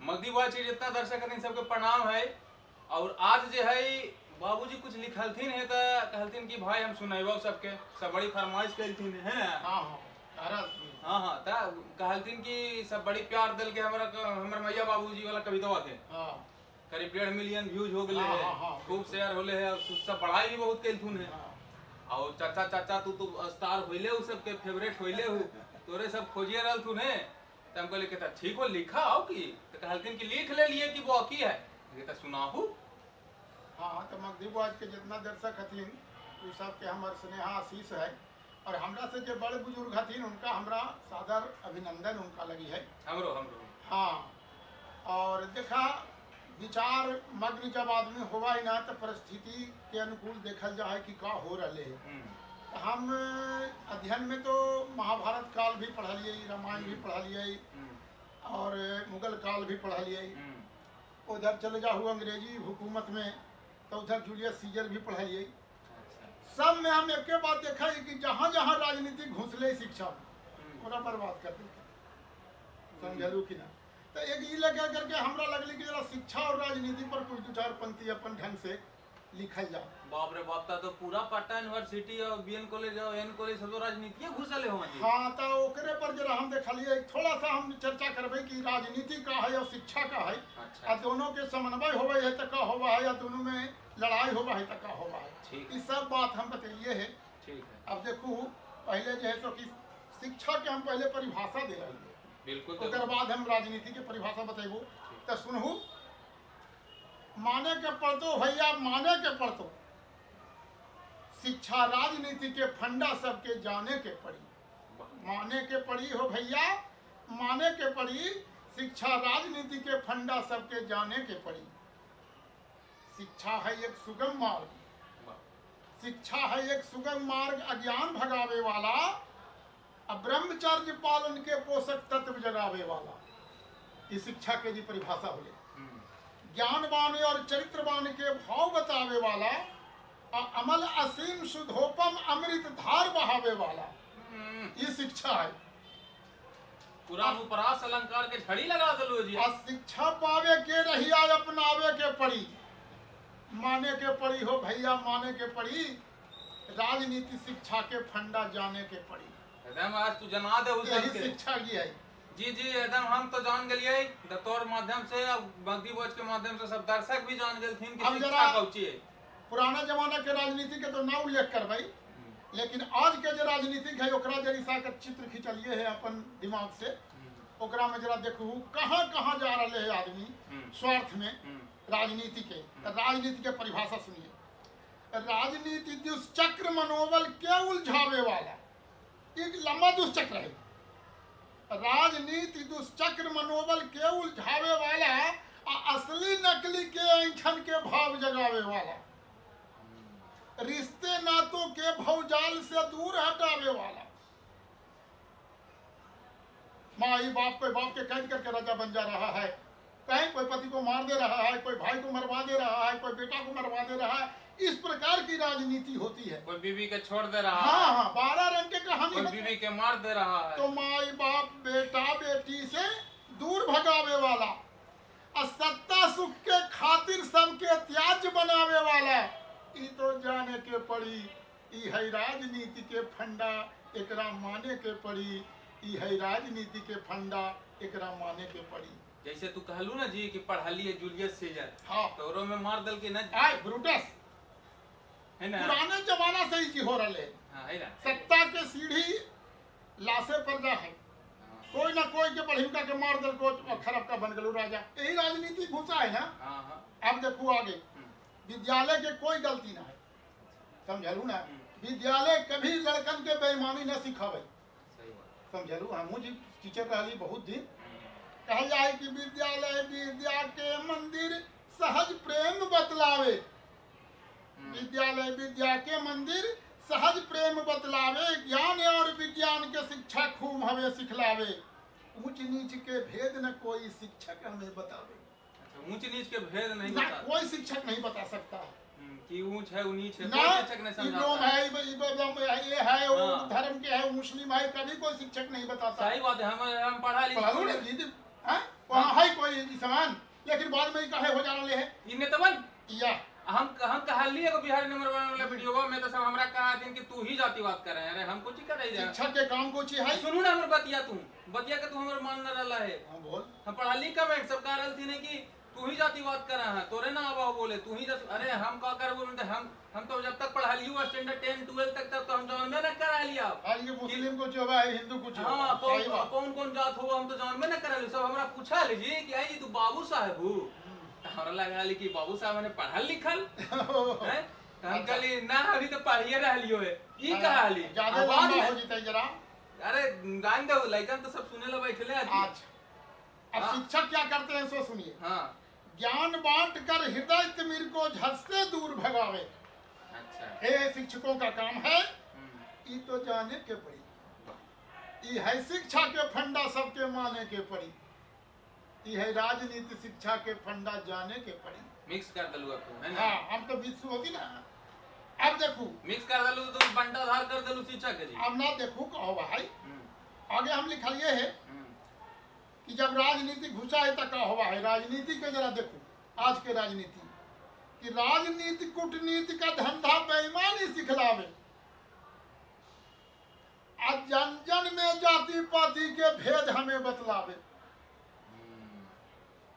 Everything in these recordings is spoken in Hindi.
मगदी बुआ जी जितना दर्शक हथिन सबके प्रणाम है। और आज जो है बाबूजी कुछ लिखलथिन है तो कहलथिन कि भाई हम सुनेबो सबके, सब बड़ी फरमाइश कैलथिन है ना। हाँ हाँ हाँ हाँ ता कहलथिन कि सब बड़ी प्यार दिल के हमरा हमर मैया बाबूजी वाला कविता के हाँ करीब 1.5 मिलियन व्यूज हो गए हाँ, है, हाँ, हाँ, खूब शेयर होले है और सब पढ़ाई भी बहुत कैलथुन है। हाँ। और चाचा चाचा तू तो स्टार होइले उ सबके फेवरेट होइले हु, तोरे सब खोजिए रहलथुन है। तो हम कहले कि ठीक हो लिखा आओ की, तो कहलथिन कि लिख ले लिए कि वो की है, ये तो सुनाहू। हाँ तो मगदीब आज के जितना दर्शक हथिन उ सबके हमर स्नेहा आशीष है। और हमरा से जो बड़े बुजुर्ग हथिन उनका हमरा सादर अभिनंदन उनका लगी है। हमरो हमरो हाँ और देखा विचार मग्न जब आदमी होवा ही ना तो परिस्थिति के अनुकूल देखल जा है कि का हो रहे है। हम अध्ययन में तो महाभारत काल भी पढ़लिए, रामायण भी पढ़लिए और मुगल काल भी पढ़लिए। उधर चले जाओ अंग्रेजी हुकूमत में तो उधर जूलियस सीजर भी पढ़लिए। सब में हम एक बात देखा है कि जहाँ जहाँ राजनीति घुसले शिक्षा में ओरा बर्बाद कर दी, समझलू कि ना। तो एक ये लगे करके हमरा लगल कि जरा शिक्षा और राजनीति पर कुछ दो चार पंक्ति अपन ढंग से लिखल जा। बाप रे बाप, ता तो पूरा पटना यूनिवर्सिटी और बीएन कॉलेज और एन कॉलेज सब तो राजनीति घुसले हो जी। हाँ तो ओकरे पर जरा हम देखलिए थोड़ा सा हम चर्चा करबे कि राजनीति का है और शिक्षा का है। अच्छा। और दोनों के समन्वय होवे है तो का होवा है या दोनों में लड़ाई होवा है तो का होवा है। ठीक। ये सब बात हम बताइए है। ठीक है। अब देखो पहले जो है सो कि शिक्षा के हम पहले परिभाषा दे रहे हैं, बिल्कुल। उसके बाद हम राजनीति के परिभाषा बतेबो। तो सुनहू माने के पढ़तो भैया, माने के पढ़तो शिक्षा राजनीति के फंडा सबके जाने के पड़ी। माने के पड़ी हो भैया, माने के पड़ी शिक्षा राजनीति के फंडा सबके जाने के पड़ी। शिक्षा है एक सुगम मार्ग, शिक्षा है एक सुगम मार्ग अज्ञान भगावे वाला, अब ब्रह्मचर्य पालन के पोषक तत्व जगावे वाला। इस शिक्षा के जी परिभाषा होले। ज्ञानवान और चरित्रवान के भाव बतावे वाला और अमल असीम सुधोपम अमृत धार बहावे वाला, ये शिक्षा है। पुराण उपरास अलंकार के झड़ी लगा दलो जी। और शिक्षा पावे के रहिया अपनावे के पड़ी। माने के पड़ी हो भैया, माने के पड़ी राजनीति शिक्षा के फंडा जाने के पड़ी। एकदम आज तू जना दे उस यही शिक्षा की है जी जी एकदम हम तो जान गलिए दतौर माध्यम से, मगदी वॉच के माध्यम से सब दर्शक भी जान गलथिन कि अब शिक्षा जरा कौची है। पुराना जमाना के राजनीति के तो ना उल्लेख करबै, लेकिन आज के जो राजनीतिक है ओकरा जरी सा के चित्र खिंचलिए है अपन दिमाग से। ओकरा में जरा देखू कहाँ कहाँ जा रहे है आदमी स्वार्थ में राजनीति के। राजनीति के परिभाषा सुनिए। राजनीति दुष्चक्र मनोबल के उलझावे वाला, एक लंबा दुष्चक्र है। राजनीति दुष्चक्र मनोबल के उलझावे वाला असली नकली के ऐंठन के भाव जगावे वाला, रिश्ते नातों के भवजाल से दूर हटावे वाला। माई बाप कोई बाप के कैद करके राजा बन जा रहा है, कहीं कोई पति को मार दे रहा है, कोई भाई को मरवा दे रहा है, कोई बेटा को मरवा दे रहा है। इस प्रकार की राजनीति होती है। कोई बीवी के छोड़ दे रहा हाँ है, हाँ 12 रंग के कहानी कोई बीवी के मार दे रहा है। तो माई बाप बेटा बेटी से दूर भगावे वाला और सत्ता सुख के खातिर सबके त्याज्य बनावे वाला, ई तो जाने के पड़ी। ई है राजनीति के फंडा, एकरा माने के पड़ी। ई है राजनीति के फंडा, एकरा माने के पड़ी। जैसे तू कहलू ना जी कि पढ़लिए जूलियस सीजर, हाँ तोरो में मार दल के ना आय ब्रूटस है ना। पुराने जमाना से ही हो रहे। हाँ है ना। सत्ता के सीढ़ी लाशे पर जा है, कोई ना कोई के बढ़िया के मार दल को खराब का बन गलू राजा। यही राजनीति घुसा है ना। हाँ हाँ। अब देखो आगे विद्यालय के कोई गलती ना है, समझलू ना। विद्यालय कभी लड़कन के बेईमानी न सिखावे, सही बात। समझलू। हमू जी टीचर रहली बहुत दिन। कहल जाए कि विद्यालय विद्या के मंदिर सहज प्रेम बतलावे। विद्यालय विद्या के मंदिर सहज प्रेम बतलावे, ज्ञान और विज्ञान के शिक्षा खूब हमें सिखलावे। ऊंच नीच के भेद न कोई शिक्षक हमें बतावे। अच्छा, ऊंच नीच के भेद नहीं ना बता। कोई शिक्षक नहीं बता सकता कि ऊंच है नीच है, ना। कोई शिक्षक नहीं समझाता है। ये है वो हाँ। धर्म के है, मुस्लिम है, कभी कोई शिक्षक नहीं बताता। सही बात है। हम पढ़ा लिखा वहाँ है कोई समान, लेकिन बाद में काहे हो जाना ले है इ नेतवन या हम कहलिए को बिहार नंबर 1 वाला वीडियो में तो सब हमरा कहा दिन कि तू ही जातिवाद कर रहे हैं। अरे हम कुछ ही कर रहे हैं। शिक्षा के काम को ची है। सुनू ना हमर बतिया के तू हमर मान न रहा है। हां बोल। हम पढ़ा लिख कमेंट सब कह रहल थी ने कि तू ही जातिवाद कर रहा है, तोरे ना आवा बोले तू ही अरे हम का कर बोलते हम तो जब तक पढ़ा लियो स्टैंडर्ड 10 12 तक तो हम जानबे ना करा लिया। आज ये मुस्लिम को जो है हिंदू को जो हां कौन जात हो हम तो जानबे ना करा लियो। सब हमरा पूछा लीजिए कि आई तू बाबू साहब हो, हमरा लगा ली कि बाबू साहब ने पढ़ल लिखल हैं। हम कहली ना अभी तो पढ़िए रहलियो है ई कहली ज्यादा लंबा हो जितै जरा। अरे गान दो लइकन तो सब सुने ला बैठले आज। अब शिक्षक क्या करते हैं सो सुनिए। हां ज्ञान बांट कर हृदय तिमिर को झट से दूर भगावे। अच्छा हे शिक्षकों का काम है ई तो जाने के पड़ी। ई है शिक्षा के फंडा सबके माने के पड़ी। ई है राजनीति शिक्षा के फंडा जाने के पड़ी। मिक्स कर दलू अब है ना। हां हम तो बीच होती ना। अब देखो मिक्स कर दलू तो बंटाधार कर दलू शिक्षा के जी। अब ना देखो कहो भाई आगे हम लिखलिए है कि जब राजनीति घुसा है तो का हुआ है। राजनीति के जरा देखो आज के राजनीति कि राजनीति कूटनीति का धंधा बेईमानी सिखलावे। आज जन जन में जाति पाति के भेद हमें बतलावे।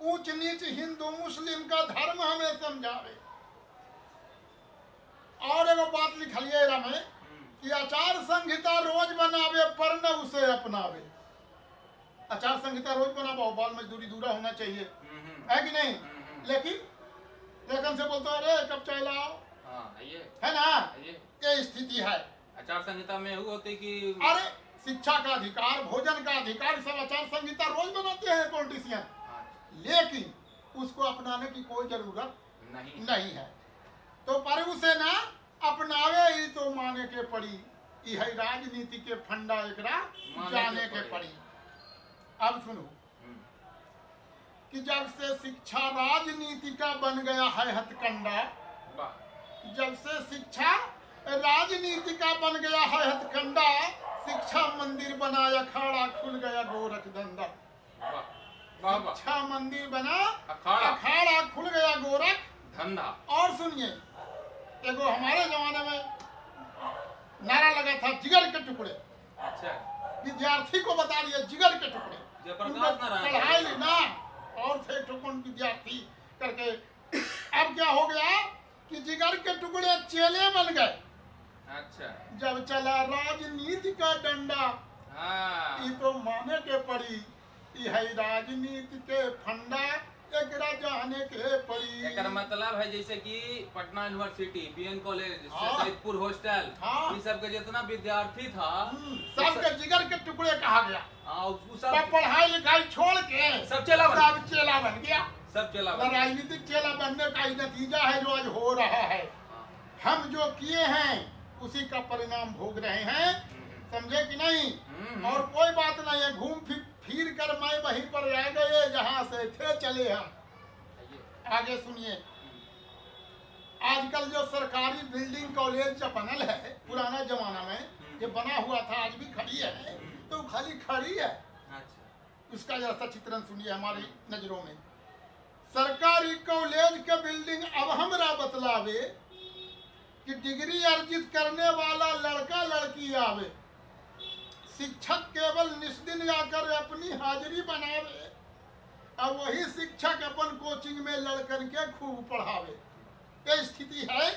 ऊंच नीच हिंदू मुस्लिम का धर्म हमें समझावे। और एगो बात लिखलिए रमे कि आचार संहिता रोज बनावे पर न उसे अपनावे। आचार संहिता रोज बनाओ, बाल मजदूरी दूरा होना चाहिए है कि नहीं। लेकिन से बोलते अरे कब चाय लाओ। है ना ये स्थिति है। आचार संहिता में वो होते कि अरे शिक्षा का अधिकार भोजन का अधिकार सब आचार संहिता रोज बनाते हैं पॉलिटिशियन। लेकिन उसको अपनाने की कोई जरूरत नहीं है। तो पर उसे ना अपनावे ही तो माने के पड़ी। यह राजनीति के फंडा एकरा जाने के पड़ी। अब सुनो कि जब से शिक्षा राजनीति का बन गया है हथकंडा। जब से शिक्षा राजनीति का बन गया है हथकंडा, शिक्षा मंदिर बनाया अखाड़ा खुल गया गोरख धंधा। शिक्षा मंदिर बना अखाड़ा खुल गया गोरख धंधा। और सुनिए एगो हमारे जमाने में नारा लगा था जिगर के टुकड़े। अच्छा विद्यार्थी को बता दिया जिगर के टुकड़े। पढ़ाई ना और थे ठुकुन विद्यार्थी करके। अब क्या हो गया कि जिगर के टुकड़े चेले बन गए। अच्छा जब चला राजनीति का डंडा ये तो माने के पड़ी। है राजनीति के फंडा एकरा जाने के पड़ी। एकर मतलब है जैसे कि Patna university BN college Saidpur hostel ये सब के जितना विद्यार्थी था सबके जिगर के टुकड़े कहा गया। सब पढ़ाई लिखाई छोड़ के सब चेला बन गया। सब चेला राजनीतिक चेला बनने का नतीजा है जो आज हो रहा है। हम जो किए हैं उसी का परिणाम भोग रहे हैं। समझे कि नहीं। और कोई बात नहीं है घूम फिर कर मैं वहीं पर आ गए जहां से थे चले हम। आगे सुनिए आजकल जो सरकारी बिल्डिंग कॉलेज जो बनल है पुराना जमाना में जो बना हुआ था आज भी खड़ी है तो खाली खड़ी है। उसका जरा सा चित्रण सुनिए हमारी नजरों में। सरकारी कॉलेज के बिल्डिंग अब हमरा बतलावे कि डिग्री अर्जित करने वाला लड़का लड़की आवे। शिक्षक केवल निष्दिन आकर अपनी हाजिरी बनावे। अब वही शिक्षक अपन कोचिंग में लड़कन के खूब पढ़ावे। ये स्थिति है।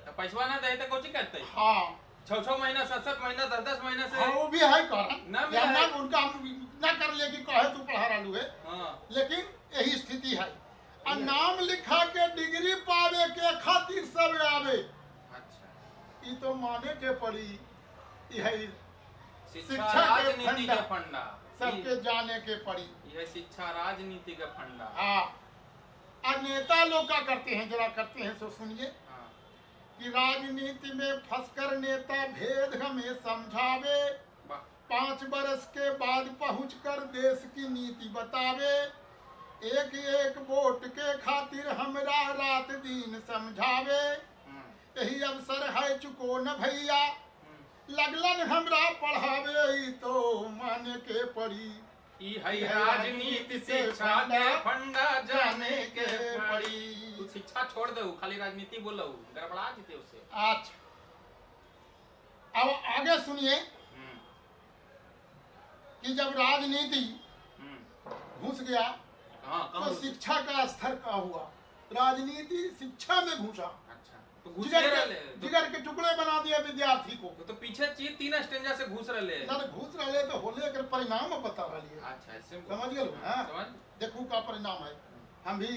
तो पैसा ना दे तो कोचिंग करते। हाँ 6 महीना 7 महीना 10 महीना से। हाँ, वो भी है कारण ना उनका ना कर ले कि कहे तू पढ़ा रहलू है। लेकिन यही स्थिति है। नाम लिखा के डिग्री पावे के खातिर सब आवे। अच्छा ये तो माने के पड़ी। यही शिक्षा राजनीति के फंडा सबके जाने के पड़ी। यह शिक्षा राजनीति का फंडा। हाँ नेता लोग क्या करते हैं जरा करते हैं सो सुनिए। कि राजनीति में फंसकर नेता भेद हमें समझावे। 5 बरस के बाद पहुंचकर देश की नीति बतावे। एक एक वोट के खातिर हमरा रात दिन समझावे। यही अवसर है चुको न भैया लगलन हमरा पढ़ावे तो माने के पड़ी। राजनीति शिक्षा के फंडा छोड़ दो, खाली राजनीति बोलो, गड़बड़ा जीते उससे। अच्छा, अब आगे सुनिए कि जब राजनीति घुस गया तो शिक्षा का स्तर का हुआ। राजनीति शिक्षा में घुसा, अच्छा, तो घुस रहे जिगर के टुकड़े बना दिया विद्यार्थी को। तो पीछे चीज 3 स्टेंजा से घुस रहे ना घुस रहे तो होले कर परिणाम बता रही है। अच्छा, ऐसे समझ गए हां, समझ देखो का परिणाम है। हम भी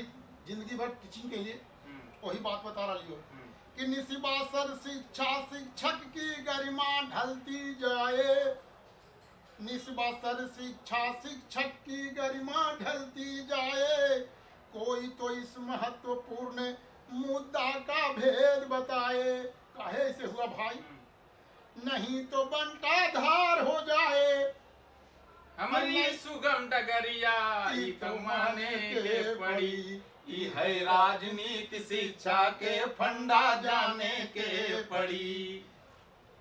जिंदगी भर टीचिंग के लिए वही बात बता रही हो कि निस्वासर शिक्षा शिक्षक की गरिमा ढलती जाए, निस्वासर शिक्षा शिक्षक की गरिमा ढलती जाए, कोई तो इस महत्वपूर्ण मुद्दा का भेद बताए। काहे ऐसे हुआ भाई, नहीं तो बंटा धार हो जाए हमारी सुगम डगरिया ई तो माने के पड़ी, ई है राजनीति शिक्षा के फंडा जाने के पड़ी।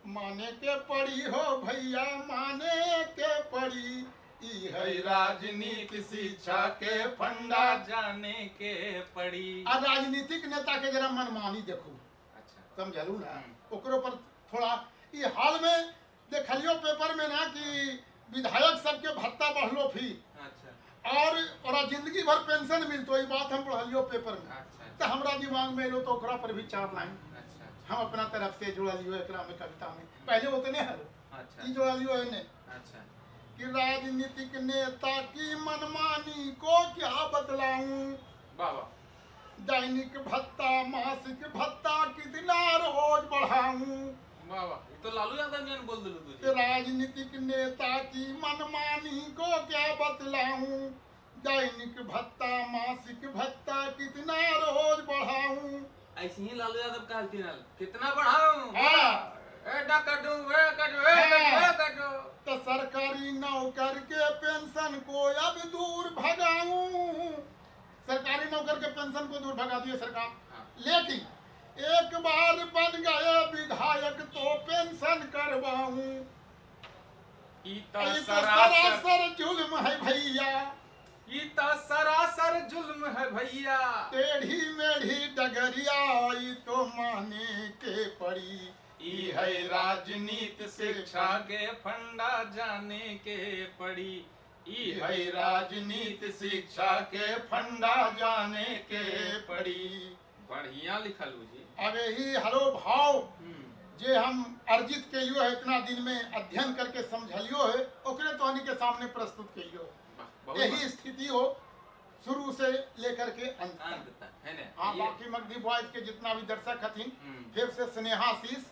माने के पड़ी हो भैया, माने के पड़ी, ई है राजनीति शिक्षा के फंडा जाने के पड़ी। और राजनीतिक नेता के जरा मनमानी देखो। अच्छा, समझलू ना, ओकरो पर थोड़ा ये हाल में देखलियो पेपर में ना कि विधायक सबके भत्ता बढ़लो फी। अच्छा, और जिंदगी भर पेंशन मिलतो, ये बात हम पढ़लियो पेपर में। अच्छा, तो हमरा दिमाग में लो तो ओकरा पर भी 4 लाइन अच्छा, हम अपना तरफ से जोड़ा लियो एकरा में, कविता में पहले उतने हर अच्छा, ई जोड़ा लियो इन्हें अच्छा, कि राजनीतिक नेता की मनमानी को क्या बतलाऊं, बाबा दैनिक भत्ता मासिक भत्ता कितना रोज बढ़ाऊं। बाबा ये तो लालू यादव ने बोल दिलू कि तुझे। राजनीतिक नेता की मनमानी को क्या बतलाऊं, दैनिक भत्ता मासिक भत्ता कितना रोज बढ़ाऊं। ऐसे ही लालू यादव कहती ना, कितना बढ़ाऊं? हाँ। ए डकटू, ए कटू, ए कटू, ए कटू। तो सरकारी नौकर के पेंशन को अब दूर भगाऊं, सरकारी नौकर के पेंशन को दूर भगा दिए सरकार। हाँ। लेकिन एक बार बन गए विधायक तो पेंशन करवाऊं। ई तो ये तो सरासर सरासर जुल्म है भैया, ई तो सरासर जुल्म है भैया। टेढ़ी मेढ़ी डगरिया ई तो माने के पड़ी, ई है राजनीति शिक्षा के फंडा जाने के पड़ी, ई है राजनीति शिक्षा के फंडा जाने के पड़ी। बढ़िया लिखल जी। अब यही हरो भाव जे हम अर्जित के लियो है, इतना दिन में अध्ययन करके समझलियो है, ओकरे तो के सामने प्रस्तुत के लियो है। यही स्थिति हो शुरू से लेकर के अंत तक है ना। हाँ, बाकी मगधी बॉयज के जितना भी दर्शक हथिन, फिर से स्नेहाशीष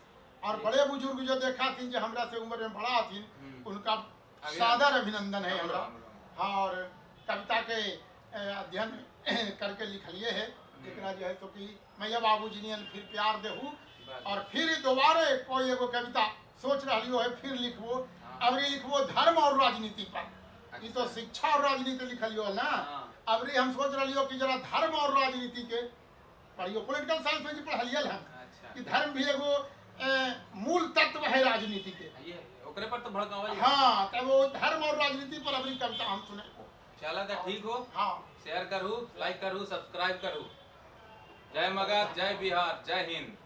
और ये। बड़े बुजुर्ग जो देखा थी जो हमरा से उम्र में बड़ा थी, उनका सादर अभिनंदन है हमरा। हाँ, और कविता के अध्ययन करके लिखलिए है एकरा जो है तो कि मैया बाबूजी ने फिर प्यार देहू और फिर दोबारा कोई एगो कविता सोच रही है, फिर लिखबो। अबरी लिखबो धर्म और राजनीति पर। ये तो शिक्षा और राजनीति लिखलियो है ना। अबरी हम सोच रही हो कि जरा धर्म और राजनीति के पढ़ियो। पॉलिटिकल साइंस में पढ़लियल हम कि धर्म भी एगो मूल तत्व है राजनीति के। ओकरे पर तो भड़कावल। हाँ, तब वो धर्म और राजनीति पर अबरी कविता हम सुने को। चला तो ठीक हो। हाँ, शेयर करूँ, लाइक करूँ, सब्सक्राइब करूँ। जय मगध, जय बिहार, जय हिंद।